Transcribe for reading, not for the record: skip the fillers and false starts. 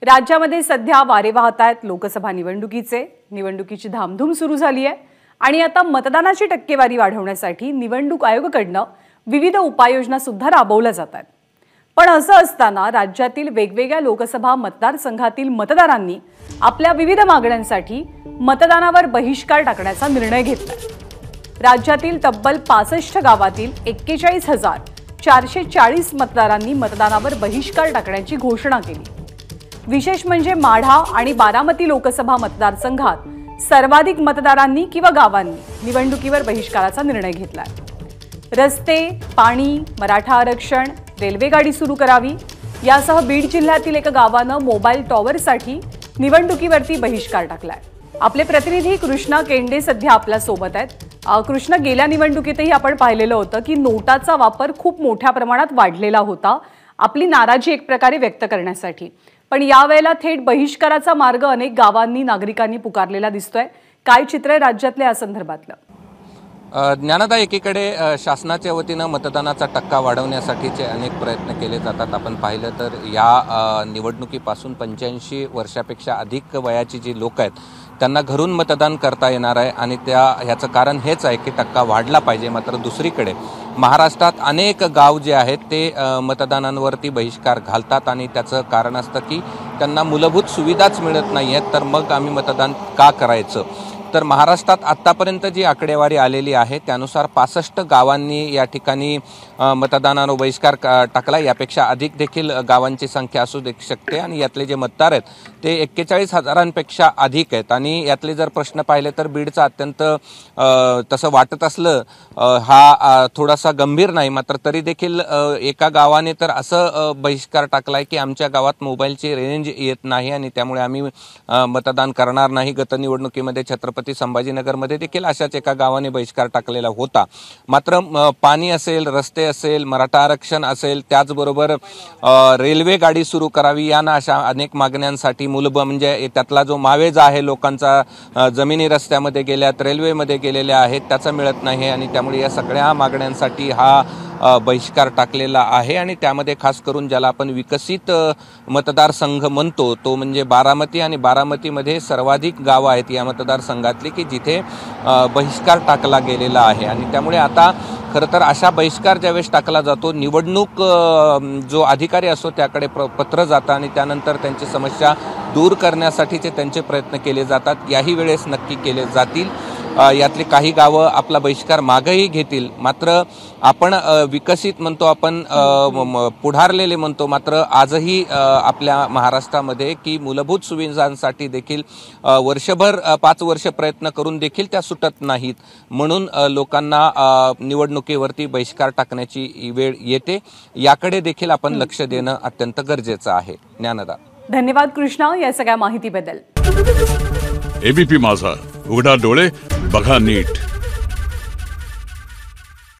राज्यामध्ये सध्या वारे वाहत आहेत लोकसभा निवडणुकीची धामधूम सुरू झाली आहे आणि आता मतदानाची टक्केवारी वाढवण्यासाठी निवडणूक आयोगाकडून विविध उपाययोजना सुद्धा राबवल्या जात आहेत। पण असं असताना राज्यातील वेगवेगळ्या लोकसभा मतदारसंघातील मतदारांनी आपल्या विविध मागण्यांसाठी मतदानावर बहिष्कार टाकण्याचा निर्णय घेतलाय। राज्यातील तब्बल 65 गावातील 41,440 मतदारांनी मतदानावर बहिष्कार टाकण्याची घोषणा केली। विशेष म्हणजे माढा आणि बारामती लोकसभा मतदारसंघात सर्वाधिक मतदारांनी किंवा गावांनी निवडणुकीवर बहिष्काराचा निर्णय घेतलाय। रस्ते, पाणी, मराठा आरक्षण, रेल्वे गाडी सुरू करावी यासह बीड जिल्ह्यातील एका गावानं मोबाईल टॉवरसाठी निवडणुकीवरती बहिष्कार टाकलाय। आपले प्रतिनिधी कृष्णा केंडे सध्या आपल्या सोबत आहेत। कृष्णा, गेल्या निवडणुकीतही आपण पाहिलेलं होतं की नोटाचा वापर खूप मोठ्या प्रमाणात वाढलेला होता आपली नाराजी एक प्रकारे व्यक्त करण्यासाठी, पण यावेळेला थेट बहिष्काराचा मार्ग अनेक गावांनी नागरिकांनी पुकारलेला दिसतोय। काय चित्र आहे राज्यातल्या या संदर्भातलं? ज्ञानदा, एकीकडे शासनाच्या वतीनं मतदानाचा टक्का वाढवण्यासाठीचे अनेक प्रयत्न केले जातात। आपण पाहिलं तर या निवडणुकीपासून 85 वर्षापेक्षा अधिक वयाची जी लोक आहेत त्यांना घरून मतदान करता येणार आहे आणि ह्याचं कारण हेच आहे की टक्का वाढला पाहिजे। मात्र दुसरीकडे महाराष्ट्रात अनेक गाव जे आहेत ते मतदानांवरती बहिष्कार घालतात आणि त्याचं कारण असतं की त्यांना मूलभूत सुविधाच मिळत नाही आहेत, तर मग आम्ही मतदान का करायचं। तर महाराष्ट्रात आत्तापर्यंत जी आकडेवारी आलेली आहे त्यानुसार 65 गावांनी या ठिकाणी मतदानावर बहिष्कार टाकला। यापेक्षा अधिक देखील गावांची संख्या असू शकते आणि यातले जे मतदार आहेत ते 41,000पेक्षा अधिक आहेत। आणि यातले जर प्रश्न पाहिले तर बीडचा अत्यंत तसं वाटत असलं हा थोडासा गंभीर नाही, मात्र तरी देखील एका गावाने तर असं बहिष्कार टाकलाय की आमच्या गावात मोबाईलची रेंज येत नाही आणि त्यामुळे आम्ही मतदान करणार नाही। गत निवडणुकीमध्ये छत्रपती संभाजीनगरमध्ये देखील अशाच एका गावाने बहिष्कार टाकलेला होता। मात्र पाणी असेल, रस्ते असेल, मराठा आरक्षण असेल, त्याचबरोबर रेल्वे गाडी सुरू करावी याना अशा अनेक मागण्यांसाठी म्हणजे त्यातला जो मावेजा आहे लोकांचा जमिनी रस्त्यामध्ये गेल्यात, रेल्वेमध्ये गेलेल्या आहेत, त्याचा मिळत नाही आणि त्यामुळे या सगळ्या मागण्यांसाठी हा बहिष्कार टाकलेला आहे। आणि त्यामध्ये खास करून ज्याला आपण विकसित मतदारसंघ म्हणतो तो म्हणजे बारामती, आणि बारामतीमध्ये सर्वाधिक गावं आहेत या मतदारसंघातली की जिथे बहिष्कार टाकला गेलेला आहे। आणि त्यामुळे आता खरं तर अशा बहिष्कार ज्यावेळेस टाकला जातो निवडणूक जो अधिकारी असतो त्याकडे पत्र जातं आणि त्यानंतर त्यांची समस्या दूर करण्यासाठीचे त्यांचे प्रयत्न केले जातात। याही वेळेस नक्की केले जातील। यातली काही गावं आपला बहिष्कार मागेही घेतील। मात्र आपण विकसित म्हणतो, आपण पुढारलेले म्हणतो, मात्र आजही आपल्या महाराष्ट्रामध्ये की मूलभूत सुविधांसाठी देखील वर्षभर 5 वर्ष प्रयत्न करून देखील त्या सुटत नाहीत। म्हणून लोकांना निवडणुकीवरती बहिष्कार टाकण्याची वेळ येते। याकडे देखील आपण लक्ष देणं अत्यंत गरजेचं आहे। ज्ञानदा, धन्यवाद कृष्णा या सगळ्या माहितीबद्दल। एबीपी माझा, उघडा डोळे बघा नीट।